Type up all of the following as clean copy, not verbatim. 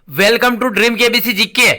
Welcome to dream KBC GK.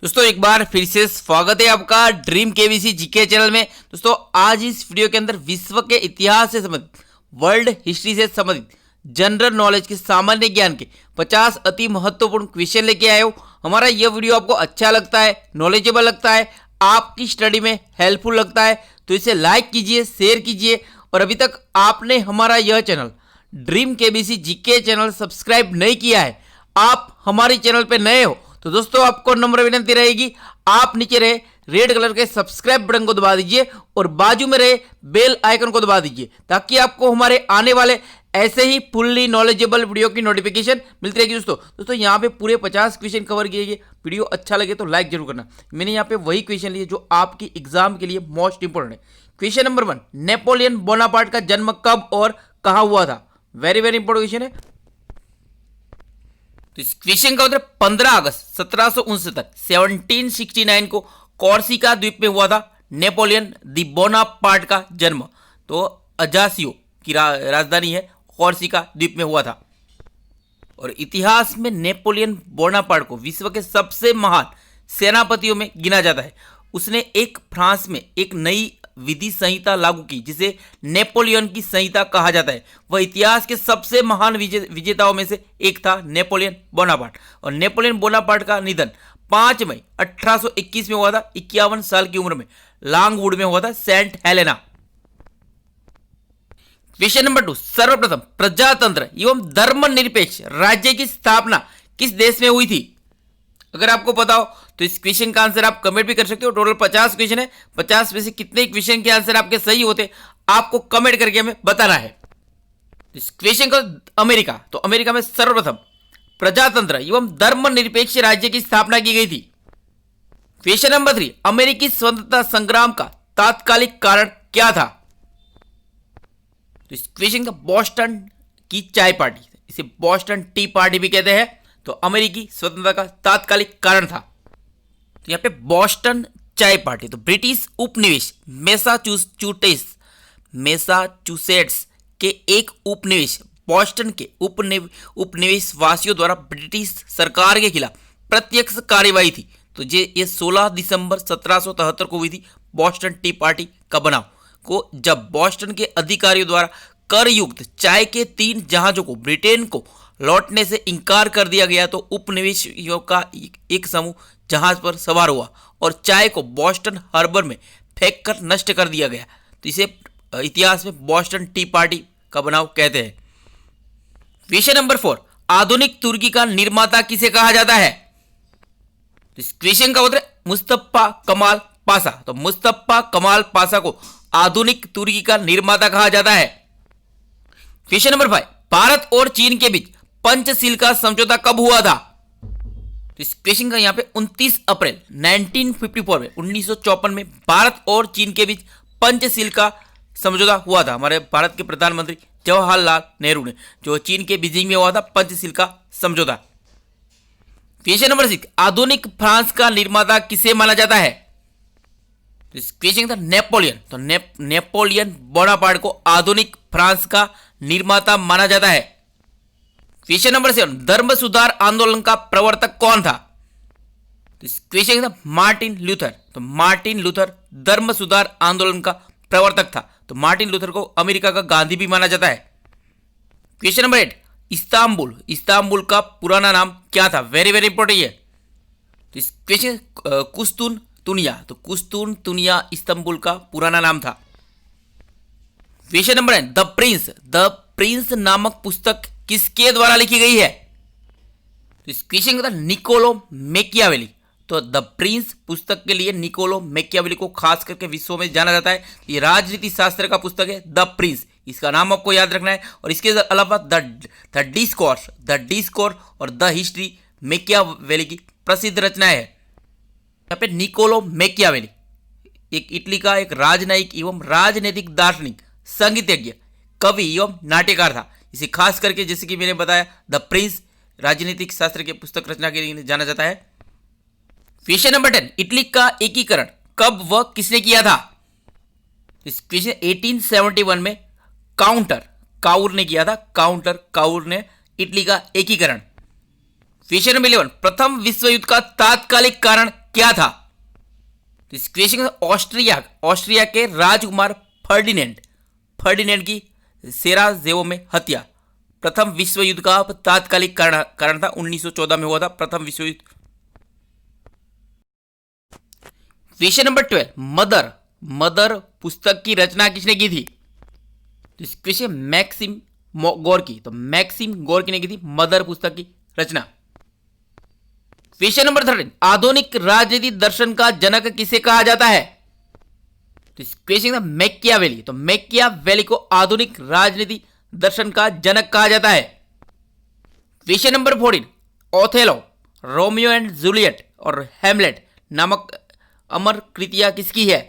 दोस्तों एक बार फिर से स्वागत है आपका ड्रीम केबीसी जीके चैनल में। दोस्तों आज इस वीडियो के अंदर विश्व के इतिहास से संबंधित, वर्ल्ड हिस्ट्री से संबंधित, जनरल नॉलेज के सामान्य ज्ञान के 50 अति महत्वपूर्ण क्वेश्चन लेके आए हो। हमारा यह वीडियो आपको अच्छा लगता है, नॉलेजेबल लगता है, आपकी स्टडी में हेल्पफुल लगता है तो इसे लाइक कीजिए, शेयर कीजिए। और अभी तक आपने हमारा यह channel dream KBC GK channel subscribe नहीं किया है, आप हमारे चैनल पे नए हो तो दोस्तों आपको नम्र विनती रहेगी, आप नीचे रहे रेड कलर के सब्सक्राइब बटन को दबा दीजिए और बाजू में रहे बेल आइकन को दबा दीजिए ताकि आपको हमारे आने वाले ऐसे ही फुल्ली नॉलेजेबल वीडियो की नोटिफिकेशन मिलती रहेगी। दोस्तों यहाँ पे पूरे 50 क्वेश्चन कवर किए गए। वीडियो अच्छा लगे तो लाइक जरूर करना। मैंने यहाँ पे वही क्वेश्चन लिए जो आपकी एग्जाम के लिए मोस्ट इंपोर्टेंट है। क्वेश्चन नंबर 1, नेपोलियन बोनापार्ट का जन्म कब और कहाँ हुआ था? वेरी वेरी इंपोर्टेंट क्वेश्चन है। तो इस क्वेश्चन का उत्तर 15 अगस्त 1769 को कॉर्सिका द्वीप में हुआ था। नेपोलियन दी बोनापार्ट का जन्म तो अजासियो की राजधानी है कॉर्सिका द्वीप में हुआ था। और इतिहास में नेपोलियन बोनापार्ट को विश्व के सबसे महान सेनापतियों में गिना जाता है। उसने फ्रांस में एक नई विधि संहिता लागू की जिसे नेपोलियन की संहिता कहा जाता है। वह इतिहास के सबसे महान विजेताओं में से एक था नेपोलियन बोनापार्ट। और नेपोलियन बोनापार्ट का निधन 5 मई 1821 में हुआ था। 51 साल की उम्र में लॉन्गवुड में हुआ था, सेंट हेलेना। क्वेश्चन नंबर 2, सर्वप्रथम प्रजातंत्र एवं धर्मनिरपेक्ष राज्य की स्थापना किस देश में हुई थी? अगर आपको पता हो तो इस क्वेश्चन का आंसर आप कमेंट भी कर सकते हो। टोटल 50 क्वेश्चन है, 50 में से कितने क्वेश्चन के आंसर आपके सही होते आपको कमेंट करके हमें बताना है। इस क्वेश्चन का अमेरिका, तो अमेरिका में सर्वप्रथम प्रजातंत्र एवं धर्मनिरपेक्ष राज्य की स्थापना की गई थी। क्वेश्चन नंबर 3, अमेरिकी स्वतंत्रता संग्राम का तात्कालिक कारण क्या था? तो इस क्वेश्चन का बोस्टन की चाय पार्टी, इसे बोस्टन टी पार्टी भी कहते हैं, तो अमेरिकी स्वतंत्रता का तात्कालिक कारण था। तो यहां पे बोस्टन चाय पार्टी, तो ब्रिटिश उपनिवेश मैसाचुसेट्स के एक उपनिवेश बोस्टन के उपनिवेश वासियों द्वारा ब्रिटिश सरकार के खिलाफ प्रत्यक्ष कार्यवाही थी। तो ये 16 दिसंबर 1773 को हुई थी बोस्टन टी पार्टी का बनाव को, जब बोस्टन के अधिकारियों द्वारा कर युक्त चाय के 3 जहाजों को ब्रिटेन को लौटने से इनकार कर दिया गया तो उपनिवेशियों का एक समूह जहाज पर सवार हुआ और चाय को बोस्टन हार्बर में फेंककर नष्ट कर दिया गया। तो इसे इतिहास में बोस्टन टी पार्टी का बनाव कहते हैं। क्वेश्चन नंबर 4, आधुनिक तुर्की का निर्माता किसे कहा जाता है? इस क्वेश्चन का उत्तर मुस्तफा कमाल पाशा। तो मुस्तफा कमाल पाशा को आधुनिक तुर्की का निर्माता कहा जाता है। क्वेश्चन नंबर 5, भारत और चीन के बीच पंचशील का समझौता कब हुआ था? तो इस क्वेश्चन का यहाँ पे 29 अप्रैल 1954 में 1954 में भारत और चीन के बीच पंचशील का समझौता हुआ था। हमारे भारत के प्रधानमंत्री जवाहरलाल नेहरू ने जो चीन के बीजिंग में हुआ था पंचशील का समझौता। क्वेश्चन नंबर 6, आधुनिक फ्रांस का निर्माता किसे माना जाता है? तो इस क्वेश्चन था नेपोलियन। तो नेपोलियन बोनापार्ट को आधुनिक फ्रांस का निर्माता माना जाता है। क्वेश्चन नंबर 7, धर्म सुधार आंदोलन का प्रवर्तक कौन था? तो इस क्वेश्चन था मार्टिन लूथर। तो मार्टिन लूथर धर्म सुधार आंदोलन का प्रवर्तक था। तो मार्टिन लूथर को अमेरिका का गांधी भी माना जाता है। क्वेश्चन नंबर 8, इस्तांबुल का पुराना नाम क्या था? वेरी वेरी इंपॉर्टेंट है। तो इस क्वेश्चन कुस्तुनतुनिया, तो कुस्तुनतुनिया इस्तांबुल का पुराना नाम था। क्वेश्चन नंबर 9, द प्रिंस नामक पुस्तक किसके द्वारा लिखी गई है? तो इस क्वेश्चन का निकोलो मैकियावेली। तो द प्रिंस पुस्तक के लिए निकोलो मैकियावेली को खास करके विश्व में जाना जाता है। ये राजनीति शास्त्र का पुस्तक है द प्रिंस, इसका नाम आपको याद रखना है। और इसके अलावा द डिस्कोर्स और द हिस्ट्री मैकियावेली की प्रसिद्ध रचनाएं है। यहाँ पे निकोलो मैकियावेली एक इटली का एक राजनयिक एवं राजनीतिक दार्शनिक, संगीतज्ञ, कवि एवं नाट्यकार था। इसे खास करके जैसे कि मैंने बताया द प्रिंस राजनीतिक शास्त्र के पुस्तक रचना के लिए जाना जाता है। क्वेश्चन नंबर 10, इटली का एकीकरण कब व किसने किया था? इस क्वेश्चन 1871 में काउर ने किया था। काउर ने इटली का एकीकरण। क्वेश्चन नंबर 11, प्रथम विश्व युद्ध का तात्कालिक कारण क्या था? तो इस क्वेश्चन का ऑस्ट्रिया के राजकुमार फर्डिनेंड की सेराजेवो में हत्या प्रथम विश्व युद्ध का तात्कालिक कारण था। 1914 में हुआ था प्रथम विश्व युद्ध। क्वेश्चन नंबर 12, मदर पुस्तक की रचना किसने की थी? तो इस क्वेश्चन मैक्सिम गोर्की, तो मैक्सिम गोर्की ने की थी मदर पुस्तक की रचना। क्वेश्चन नंबर 13, आधुनिक राजनीति दर्शन का जनक किसे कहा जाता है? तो इस क्वेश्चन का मैकियावेली, तो मैकियावेली को आधुनिक राजनीति दर्शन का जनक कहा जाता है। Question number 14, Othello, Romeo and Juliet और हेमलेट नामक अमर कृतियां किसकी है?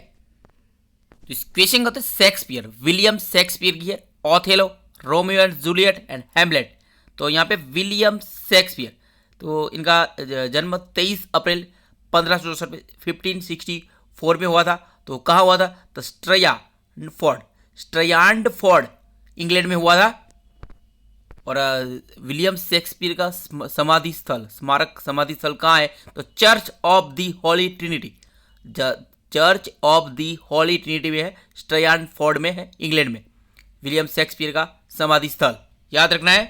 तो इस क्वेश्चन का शेक्सपियर, विलियम शेक्सपियर की है। Othello, Romeo and Juliet and Hamlet, तो यहाँ पे विलियम शेक्सपियर, तो इनका जन्म 23 अप्रैल 1564 में 1564 में हुआ था। तो कहाँ हुआ था? तो स्ट्रैंडफोर्ड इंग्लैंड में हुआ था। और विलियम शेक्सपियर का स्मारक समाधि स्थल कहाँ है? तो church of the Holi Trinity, church of the Holi Trinity में है, स्ट्रैंडफोर्ड में है, इंग्लैंड में विलियम शेक्सपियर का समाधि स्थल याद रखना है।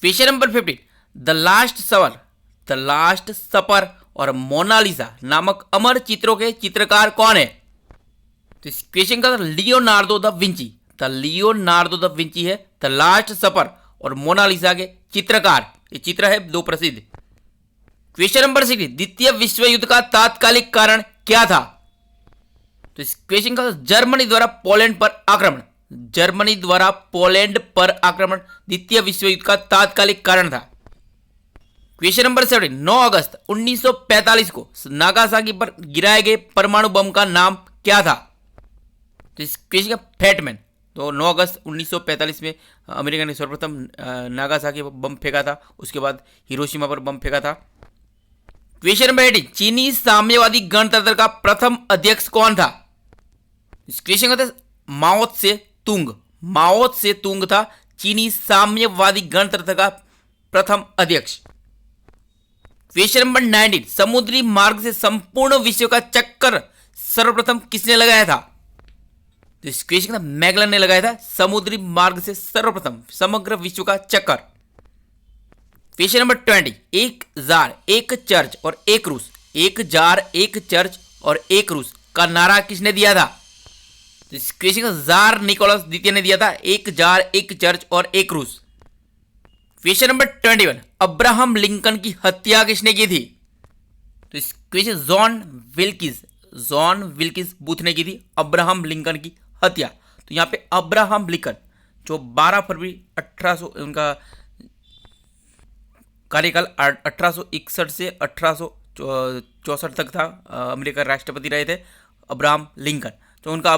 क्वेश्चन नंबर 15, द लास्ट सपर और मोनालिसा नामक अमर चित्रों के चित्रकार कौन है? तो इस क्वेश्चन का लियोनार्डो द विंची है द लास्ट सपर और मोनालिसा के चित्रकार। ये चित्र है दो प्रसिद्ध। क्वेश्चन नंबर 16, द्वितीय विश्व युद्ध का तात्कालिक कारण क्या था? तो इस क्वेश्चन का जर्मनी द्वारा पोलैंड पर आक्रमण द्वितीय विश्व युद्ध का तात्कालिक कारण था। क्वेश्चन नंबर 17, 9 अगस्त 1945 को नागासाकी पर गिराए गए परमाणु बम का नाम क्या था? तो इस क्वेश्चन का फैटमैन, तो 9 अगस्त 1945 में अमेरिका ने सर्वप्रथम नागासाकी पर बम फेंका था, उसके बाद हिरोशिमा पर बम फेंका था। क्वेश्चन नंबर 18, चीनी साम्यवादी गणतंत्र का प्रथम अध्यक्ष कौन था? इस क्वेश्चन का माओ त्से तुंग था चीनी साम्यवादी गणतंत्र का प्रथम अध्यक्ष। क्वेश्चन नंबर 19, समुद्री मार्ग से संपूर्ण विश्व का चक्कर सर्वप्रथम किसने लगाया था? तो इस क्वेश्चन का मैगलन ने लगाया था समुद्री मार्ग से सर्वप्रथम समग्र विश्व का चक्कर। क्वेश्चन नंबर 20, एक जार एक चर्च और एक रूस का नारा किसने दिया था? तो इस क्वेश्चन का जार निकोलस द्वितीय ने दिया था, एक जार एक चर्च और एक रूस। क्वेश्चन नंबर 21, अब्राहम लिंकन की हत्या किसने की थी? तो इस क्वेश्चन जॉन विल्किस बूथ ने की थी अब्राहम लिंकन की हत्या। तो यहाँ पे अब्राहम लिंकन जो 12 फरवरी 1800 उनका कार्यकाल 1861 से 1864 तक था, अमेरिका राष्ट्रपति रहे थे अब्राहम लिंकन। तो उनका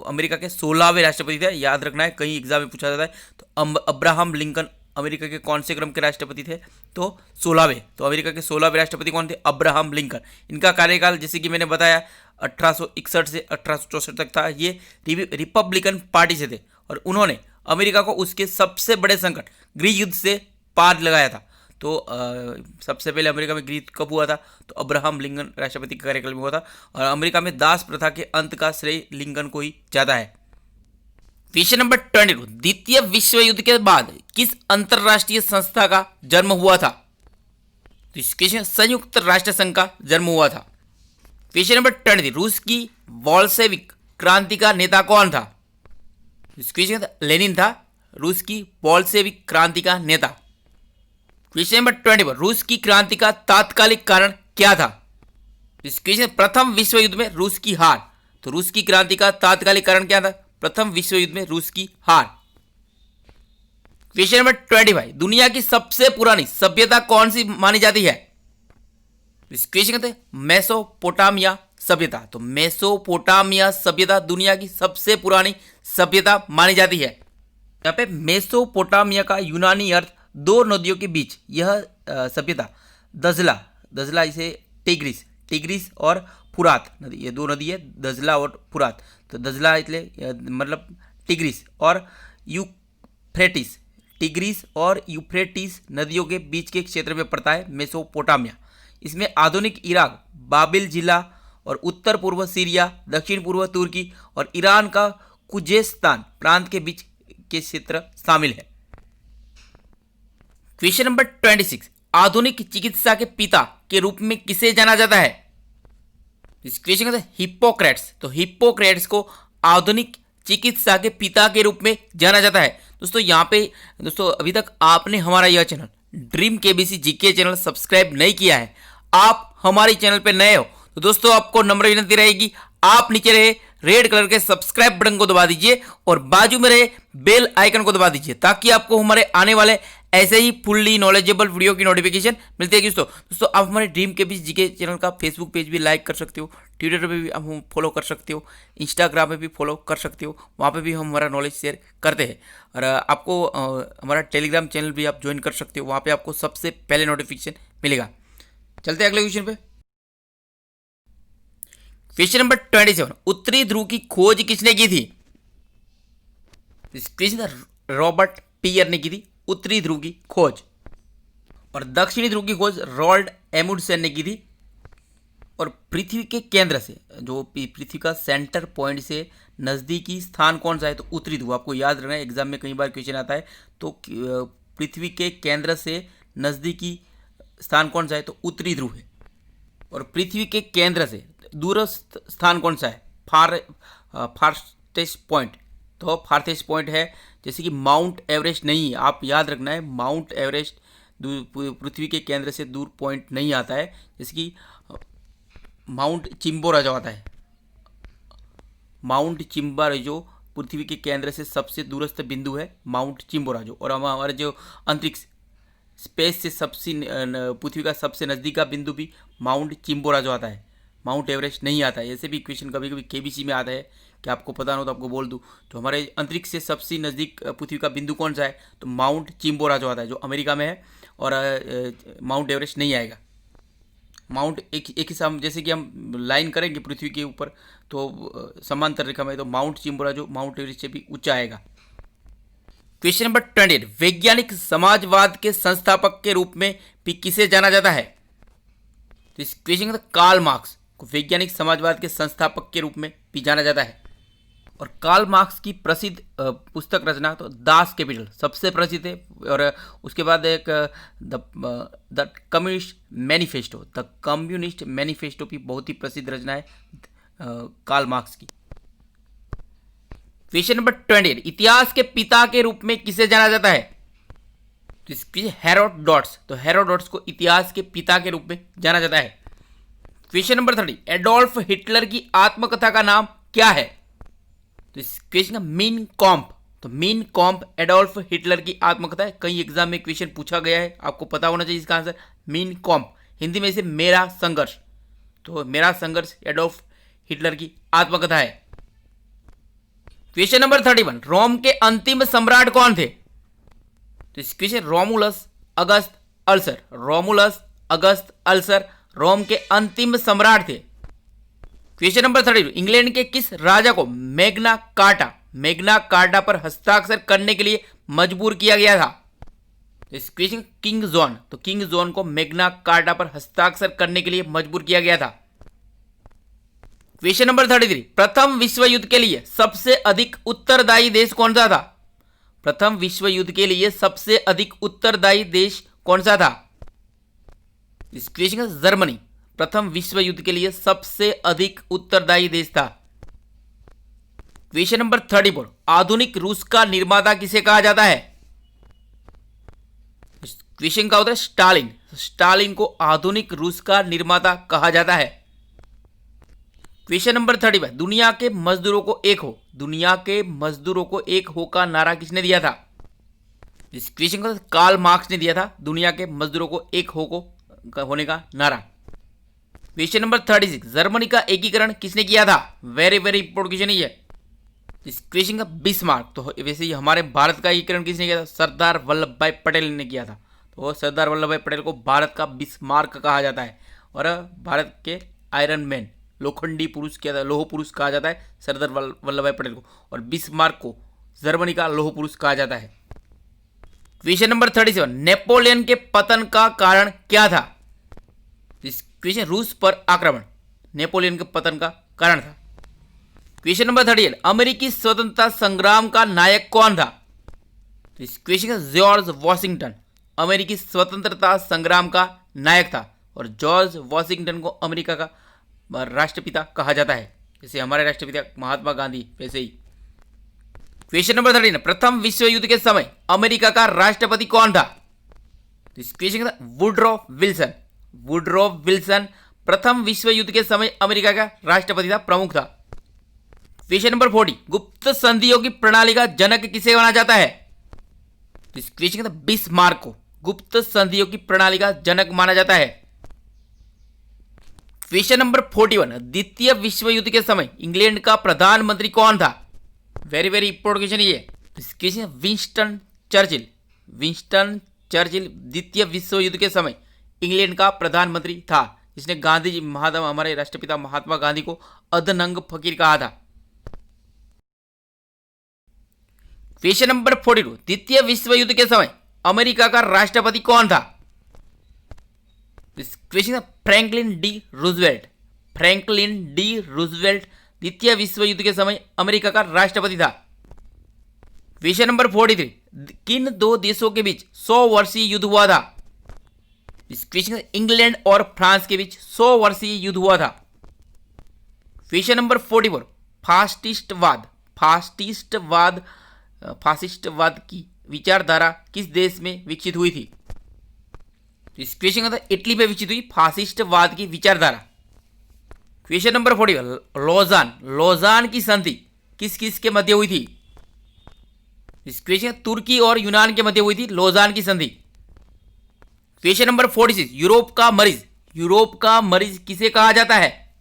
अमेरिका के 16वें राष्ट्रपति थे, याद रखना है, कहीं एग्जाम में पूछा जाता है। तो अब्राहम लिंकन अमेरिका के कौन से क्रम के राष्ट्रपति थे? तो 16वें। तो अमेरिका के 16वें राष्ट्रपति कौन थे? Abraham Lincoln. इनका कार्यकाल जैसे कि मैंने बताया 1861 से 1864 तक था। ये रिपब्लिकन पार्टी से थे और उन्होंने अमेरिका को उसके सबसे बड़े संकट गृह युद्ध से पार लगाया था। तो सबसे पहले अमेरिका में गृह युद्ध कब हुआ था? तो अब्राहम लिंकन राष्ट्रपति के कार्यकाल में हुआ था। और अमेरिका में दास प्रथा के अंत का श्रेय लिंकन को ही जाता है। क्वेश्चन नंबर 22, द्वितीय विश्व युद्ध के बाद किस अंतरराष्ट्रीय संस्था का जन्म हुआ था? तो इस क्वेश्चन संयुक्त राष्ट्र संघ का जन्म हुआ था। क्वेश्चन नंबर 23, रूस की बोल्शेविक क्रांति का नेता कौन था? इस क्वेश्चन लेनिन था रूस की बोल्शेविक क्रांति का नेता। क्वेश्चन नंबर 24, रूस की क्रांति का तात्कालिक कारण क्या था? इस क्वेश्चन प्रथम विश्व युद्ध में रूस की हार। तो रूस की क्रांति का तात्कालिक कारण क्या था? प्रथम विश्व युद्ध में रूस की हार। क्वेश्चन नंबर 25, दुनिया की सबसे पुरानी सभ्यता कौन सी मानी जाती है? इस क्वेश्चन कहते हैं मेसोपोटामिया सभ्यता। तो मेसोपोटामिया सभ्यता दुनिया की सबसे पुरानी सभ्यता मानी जाती है। यहाँ पे मेसोपोटामिया का यूनानी अर्थ दो नदियों के बीच यह सभ्यता दजला इसे टिग्रिस और फुरात नदी, ये दो नदी है दजला और फुरात। तो दजला इसलिए मतलब टिग्रिस और यूफ्रेटिस टिग्रिस और यूफ्रेटिस नदियों के बीच के क्षेत्र में पड़ता है, मेसोपोटामिया। इसमें आधुनिक इराक, बाबिल जिला और उत्तर पूर्व सीरिया, दक्षिण पूर्व तुर्की और ईरान का खुजेस्तान प्रांत के बीच के क्षेत्र शामिल है। क्वेश्चन नंबर 26, आधुनिक चिकित्सा के पिता के रूप में किसे जाना जाता है? इस क्वेश्चन का हिप्पोक्रेट्स। तो हिप्पोक्रेट्स को आधुनिक चिकित्सा के पिता के रूप में जाना जाता है। दोस्तों यहाँ पे दोस्तों अभी तक आपने हमारा यह channel dream KBC GK channel subscribe नहीं किया है, आप हमारे चैनल पे नए हो तो दोस्तों आपको नम्र विनती रहेगी, आप नीचे रहे रेड कलर के सब्सक्राइब बटन को दबा दीजिए और बाजू में रहे बेल आइकन को दबा दीजिए, ताकि आपको हमारे आने वाले ऐसे ही फुल्ली नॉलेजेबल वीडियो की नोटिफिकेशन मिलती है। दोस्तों आप हमारे ड्रीम केबीसी जीके चैनल का फेसबुक पेज भी लाइक कर सकते हो, ट्विटर पे भी हम फॉलो कर सकते हो, इंस्टाग्राम पे भी फॉलो कर सकते हो, वहाँ पे भी हम हमारा नॉलेज शेयर करते हैं। और आपको हमारा टेलीग्राम चैनल भी आप ज्वाइन कर सकते हो, वहाँ पे आपको सबसे पहले नोटिफिकेशन मिलेगा। चलते हैं अगले क्वेश्चन पे। क्वेश्चन नंबर 27, उत्तरी ध्रुव की खोज किसने की थी? रॉबर्ट पियर ने की थी उत्तरी ध्रुव की खोज। और दक्षिणी ध्रुव की खोज रॉल्ड एमुंडसेन ने की थी। और पृथ्वी के केंद्र से, जो पृथ्वी का सेंटर पॉइंट से नज़दीकी स्थान कौन सा है? तो उत्तरी ध्रुव। आपको याद रखना है, एग्जाम में कई बार क्वेश्चन आता है। तो पृथ्वी के केंद्र से नज़दीकी स्थान कौन सा है? तो उत्तरी ध्रुव है। और पृथ्वी के केंद्र से दूरस्थ स्थान कौन सा है? फारस्टेस्ट पॉइंट। तो फारस्टेस्ट पॉइंट है जैसे कि माउंट एवरेस्ट नहीं है, आप याद रखना है, माउंट एवरेस्ट पृथ्वी के केंद्र से दूर पॉइंट नहीं आता है, जैसे कि माउंट चिम्बोराजो आता है। माउंट चिम्बोराजो पृथ्वी के केंद्र से सबसे दूरस्थ बिंदु है माउंट चिम्बोराजो। और हमारा जो अंतरिक्ष स्पेस से सबसे पृथ्वी का सबसे नज़दीक का बिंदु भी माउंट चिम्बोराजो आता है, माउंट एवरेस्ट नहीं आता है। ऐसे भी क्वेश्चन कभी कभी केबीसी में आता है कि आपको पता ना हो तो आपको बोल दूं, तो हमारे अंतरिक्ष से सबसे नज़दीक पृथ्वी का बिंदु कौन सा है? तो माउंट चिम्बोराजो आता है, जो अमेरिका में है। और माउंट एवरेस्ट नहीं आएगा। माउंट एक ही जैसे कि हम लाइन करेंगे पृथ्वी के ऊपर तो समांतर रेखा में, तो माउंट चिम्बोराजो माउंट एवरेस्ट से भी ऊंचा आएगा। क्वेश्चन नंबर 28, वैज्ञानिक समाजवाद के संस्थापक के रूप में भी किसे जाना जाता है? तो इस क्वेश्चन का कार्ल मार्क्स को वैज्ञानिक समाजवाद के संस्थापक के रूप में भी जाना जाता है। और कार्ल मार्क्स की प्रसिद्ध पुस्तक रचना तो दास कैपिटल सबसे प्रसिद्ध है। और उसके बाद एक the communist manifesto, the communist manifesto भी बहुत ही प्रसिद्ध रचना है कार्ल मार्क्स की। क्वेश्चन नंबर 28, इतिहास के पिता के रूप में किसे जाना जाता है? तो इसकी हेरोडोटस। तो हेरोडोटस को इतिहास के पिता के रूप में जाना जाता है। क्वेश्चन नंबर 30, एडोल्फ हिटलर की आत्मकथा का नाम क्या है? तो इस क्वेश्चन का मीन कॉम्प। तो मीन कॉम्प एडोल्फ हिटलर की आत्मकथा है। कई एग्जाम में क्वेश्चन पूछा गया है, आपको पता होना चाहिए इसका आंसर। मीन कॉम्प हिंदी में इसे मेरा संघर्ष। तो मेरा संघर्ष एडोल्फ हिटलर की आत्मकथा है। क्वेश्चन नंबर 31, रोम के अंतिम सम्राट कौन थे? तो इस क्वेश्चन रोमुलस अगस्त अल्सर। रोमुलस अगस्त अल्सर रोम के अंतिम सम्राट थे। क्वेश्चन नंबर 32, इंग्लैंड के किस राजा को मैग्ना कार्टा पर हस्ताक्षर करने के लिए मजबूर किया गया था? इस क्वेश्चन किंग जॉन। तो किंग जॉन को मैग्ना कार्टा पर हस्ताक्षर करने के लिए मजबूर किया गया था। क्वेश्चन नंबर 33, प्रथम विश्व युद्ध के लिए सबसे अधिक उत्तरदायी देश कौन सा था? प्रथम विश्व युद्ध के लिए सबसे अधिक उत्तरदायी देश कौन सा था? इस क्वेश्चन का जर्मनी प्रथम विश्व युद्ध के लिए सबसे अधिक उत्तरदायी देश था। क्वेश्चन नंबर 34, आधुनिक रूस का निर्माता किसे कहा जाता है? इस क्वेश्चन का उत्तर है स्टालिन। स्टालिन को आधुनिक रूस का निर्माता कहा जाता है। क्वेश्चन नंबर 35, दुनिया के मजदूरों को एक हो। दुनिया के मजदूरों को एक हो का नारा किसने दिया था? इस क्वेश्चन को कार्ल मार्क्स ने दिया था, दुनिया के मजदूरों को एक हो को होने का नारा। क्वेश्चन नंबर 36, जर्मनी का एकीकरण किसने किया था? वेरी वेरी इंपोर्टेंट क्वेश्चन है ये। इस क्वेश्चन का बिस्मार्क। तो वैसे ही हमारे भारत का एकीकरण किसने किया था? सरदार वल्लभ भाई पटेल ने किया था। तो सरदार वल्लभ भाई पटेल को भारत का बिस्मार्क कहा जाता है। और भारत के आयरन मैन, लोखंडी पुरुष किया था, लोह पुरुष कहा जाता है सरदार वल्लभ भाई पटेल को। और बिस्मार्क को जर्मनी का लोह पुरुष कहा जाता है। क्वेश्चन नंबर 37, नेपोलियन के पतन का कारण क्या था? इस क्वेश्चन, रूस पर आक्रमण नेपोलियन के पतन का कारण था। क्वेश्चन नंबर 38, अमेरिकी स्वतंत्रता संग्राम का नायक कौन था? इस क्वेश्चन का जॉर्ज वॉशिंगटन अमेरिकी स्वतंत्रता संग्राम का नायक था, और जॉर्ज वॉशिंगटन को अमेरिका का राष्ट्रपिता कहा जाता है, जैसे हमारे राष्ट्रपिता महात्मा गांधी वैसे ही। क्वेश्चन नंबर 39, प्रथम विश्व युद्ध के समय अमेरिका का राष्ट्रपति कौन था? इस क्वेश्चन का वुडरो विल्सन। वुडरो विल्सन प्रथम विश्व युद्ध के समय अमेरिका का राष्ट्रपति था, प्रमुख था। क्वेश्चन नंबर 40, गुप्त संधियों की प्रणाली का जनक किसे माना जाता है? इस क्वेश्चन का बिस्मार्क को गुप्त संधियों की प्रणाली का जनक माना जाता है। क्वेश्चन नंबर 41, द्वितीय विश्व युद्ध के समय इंग्लैंड का प्रधानमंत्री कौन था? वेरी वेरी इंपॉर्टेंट क्वेश्चन ये। इस question Winston Churchill. Winston Churchill द्वितीय विश्व युद्ध के समय इंग्लैंड का प्रधानमंत्री था, जिसने गांधी जी हमारे राष्ट्रपिता महात्मा गांधी को अधनंग फकीर कहा था। क्वेश्चन नंबर 42, द्वितीय विश्व युद्ध के समय अमेरिका का राष्ट्रपति कौन था? इस question Franklin D Roosevelt. Franklin D Roosevelt द्वितीय विश्व युद्ध के समय अमेरिका का राष्ट्रपति था। क्वेश्चन नंबर 43, किन दो देशों के बीच 100 वर्षीय युद्ध हुआ था? इस क्वेश्चन इंग्लैंड और फ्रांस के बीच 100 वर्षीय युद्ध हुआ था। क्वेश्चन नंबर 44, फासिस्टवाद की विचारधारा किस देश में विकसित हुई थी? इस क्वेश्चन का इटली में विकसित हुई फासिस्टवाद की विचारधारा। क्वेश्चन नंबर 41, लोजान की संधि किस किस के मध्य हुई थी? इस क्वेश्चन तुर्की और यूनान के मध्य हुई थी लोजान की संधि। क्वेश्चन नंबर 46, यूरोप का मरीज किसे कहा जाता है?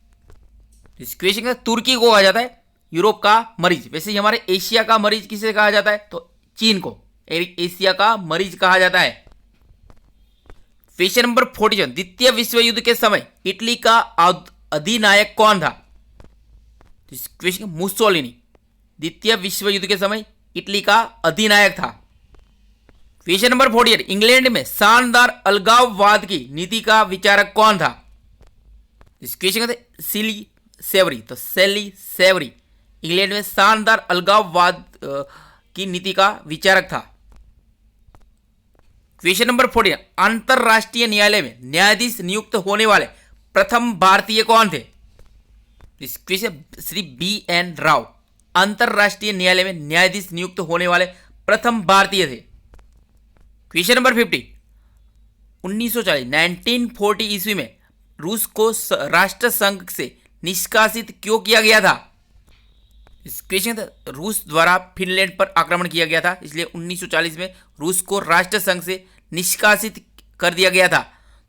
इस क्वेश्चन का तुर्की को कहा जाता है यूरोप का मरीज। वैसे ही हमारे एशिया का मरीज किसे कहा जाता है? तो चीन को एशिया का मरीज कहा जाता है। क्वेश्चन नंबर 47, द्वितीय विश्व युद्ध के समय इटली का अधिनायक कौन था? इस क्वेश्चन मुसोलिनी द्वितीय विश्व युद्ध के समय इटली का अधिनायक था। क्वेश्चन नंबर 48, इंग्लैंड में शानदार अलगाववाद की नीति का विचारक कौन था? इस क्वेश्चन का सिली सेवरी। तो सेली सेवरी इंग्लैंड में शानदार अलगाववाद की नीति का विचारक था। क्वेश्चन नंबर 49, अंतरराष्ट्रीय न्यायालय में न्यायाधीश नियुक्त होने वाले प्रथम भारतीय कौन थे? इस क्वेश्चन श्री BN राव अंतरराष्ट्रीय न्यायालय में न्यायाधीश नियुक्त होने वाले प्रथम भारतीय थे। क्वेश्चन नंबर 50, 1940 ईस्वी में रूस को राष्ट्र संघ से निष्कासित क्यों किया गया था? इस क्वेश्चन रूस द्वारा फिनलैंड पर आक्रमण किया गया था, इसलिए 1940 में रूस को राष्ट्र संघ से निष्कासित कर दिया गया था।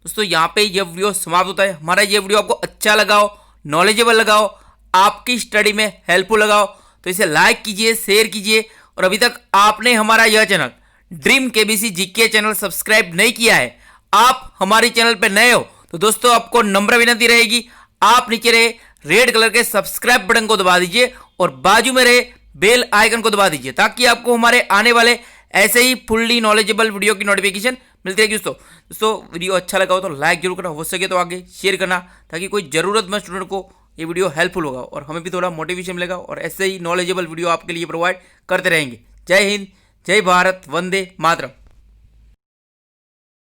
दोस्तों यहाँ पे यह वीडियो समाप्त होता है। हमारा ये वीडियो आपको अच्छा लगाओ, नॉलेजेबल लगाओ, आपकी स्टडी में हेल्पफुल लगाओ तो इसे लाइक कीजिए, शेयर कीजिए। और अभी तक आपने हमारा यह channel dream KBC GK channel subscribe नहीं किया है, आप हमारे चैनल पर नए हो तो दोस्तों आपको नम्र विनती रहेगी, आप नीचे रहे रेड कलर के सब्सक्राइब बटन को दबा दीजिए और बाजू में रहे बेल आइकन को दबा दीजिए, ताकि आपको हमारे आने वाले ऐसे ही फुल्ली नॉलेजेबल वीडियो की नोटिफिकेशन मिलती रहेगी। दोस्तों वीडियो अच्छा लगा हो तो लाइक जरूर करना, हो सके तो आगे शेयर करना, ताकि कोई ज़रूरतमंद स्टूडेंट को ये वीडियो हेल्पफुल होगा और हमें भी थोड़ा मोटिवेशन मिलेगा और ऐसे ही नॉलेजेबल वीडियो आपके लिए प्रोवाइड करते रहेंगे। जय हिंद, जय भारत, वंदे मातरम।